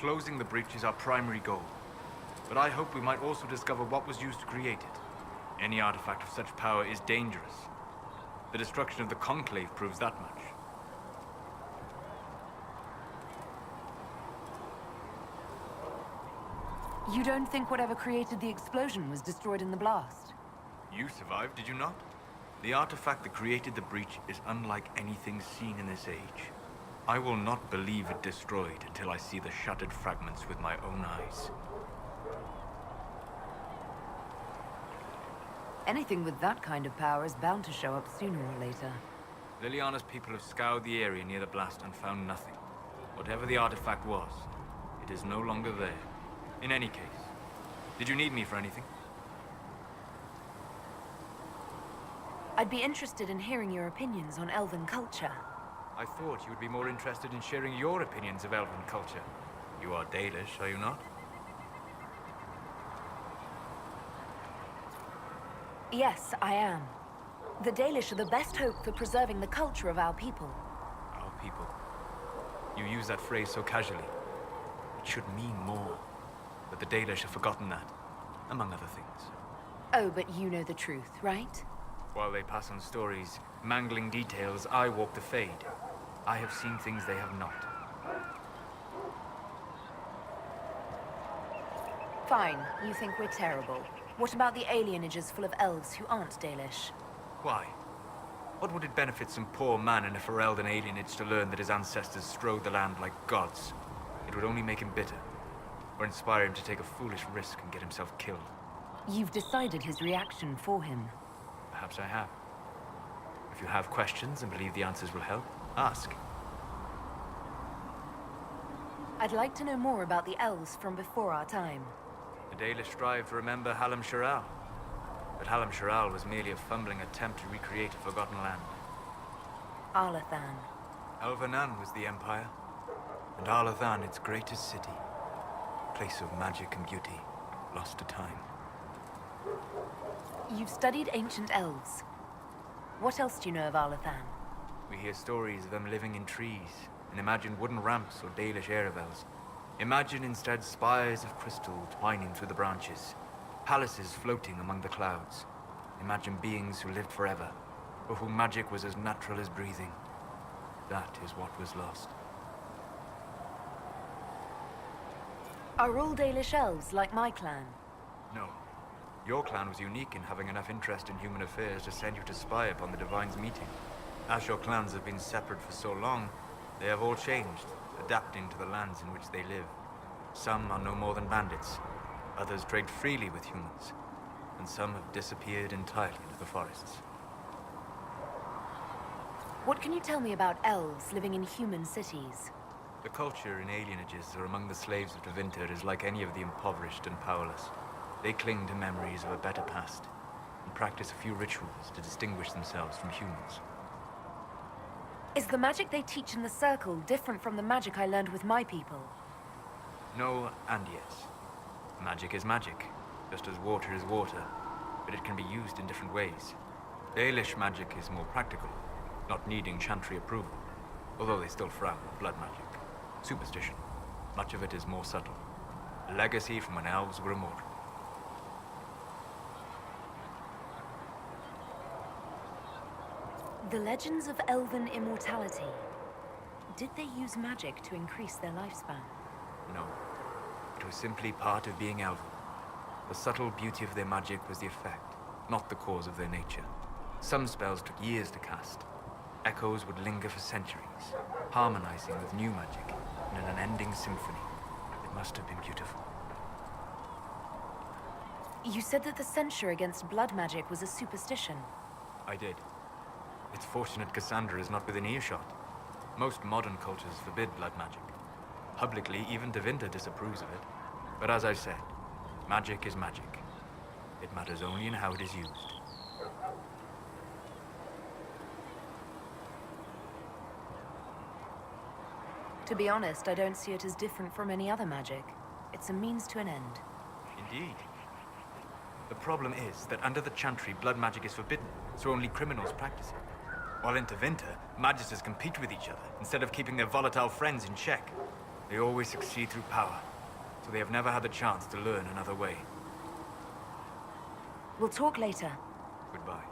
Closing the breach is our primary goal. But I hope we might also discover what was used to create it. Any artifact of such power is dangerous. The destruction of the Conclave proves that much. You don't think whatever created the explosion was destroyed in the blast? You survived, did you not? The artifact that created the breach is unlike anything seen in this age. I will not believe it destroyed until I see the shattered fragments with my own eyes. Anything with that kind of power is bound to show up sooner or later. Liliana's people have scoured the area near the blast and found nothing. Whatever the artifact was, it is no longer there. In any case, did you need me for anything? I'd be interested in hearing your opinions on Elven culture. I thought you would be more interested in sharing your opinions of Elven culture. You are Dalish, are you not? Yes, I am. The Dalish are the best hope for preserving the culture of our people. Our people. You use that phrase so casually. It should mean more. But the Dalish have forgotten that, among other things. Oh, but you know the truth, right? While they pass on stories, mangling details, I walk the Fade. I have seen things they have not. Fine, you think we're terrible. What about the alienages full of elves who aren't Dalish? Why? What would it benefit some poor man in a Ferelden alienage to learn that his ancestors strode the land like gods? It would only make him bitter, or inspire him to take a foolish risk and get himself killed. You've decided his reaction for him. Perhaps I have. If you have questions and believe the answers will help, ask. I'd like to know more about the elves from before our time. The Dalish strive to remember Hallam Sharal. But Hallam Sharal was merely a fumbling attempt to recreate a forgotten land. Arlathan. Elvenan was the empire, and Arlathan its greatest city. Place of magic and beauty, lost to time. You've studied ancient elves. What else do you know of Arlathan? We hear stories of them living in trees, and imagine wooden ramps or Dalish Erebels. Imagine instead spires of crystal twining through the branches, palaces floating among the clouds. Imagine beings who lived forever, for whom magic was as natural as breathing. That is what was lost. Are all Dalish elves like my clan? No. Your clan was unique in having enough interest in human affairs to send you to spy upon the Divine's meeting. As your clans have been separate for so long, they have all changed, adapting to the lands in which they live. Some are no more than bandits, others trade freely with humans, and some have disappeared entirely into the forests. What can you tell me about elves living in human cities? The culture in alienages or among the slaves of Tevinter is like any of the impoverished and powerless. They cling to memories of a better past, and practice a few rituals to distinguish themselves from humans. Is the magic they teach in the Circle different from the magic I learned with my people? No and yes. Magic is magic, just as water is water, but it can be used in different ways. Dalish magic is more practical, not needing chantry approval, although they still frown on blood magic. Superstition. Much of it is more subtle. A legacy from when elves were immortal. The legends of elven immortality. Did they use magic to increase their lifespan? No. It was simply part of being elven. The subtle beauty of their magic was the effect, not the cause of their nature. Some spells took years to cast. Echoes would linger for centuries, harmonizing with new magic in an unending symphony. It must have been beautiful. You said that the censure against blood magic was a superstition. I did. It's fortunate Cassandra is not within earshot. Most modern cultures forbid blood magic. Publicly, even Tevinter disapproves of it. But as I said, magic is magic. It matters only in how it is used. To be honest, I don't see it as different from any other magic. It's a means to an end. Indeed. The problem is that under the Chantry, blood magic is forbidden, so only criminals practice it. While in Tevinter, magisters compete with each other, instead of keeping their volatile friends in check. They always succeed through power, so they have never had the chance to learn another way. We'll talk later. Goodbye.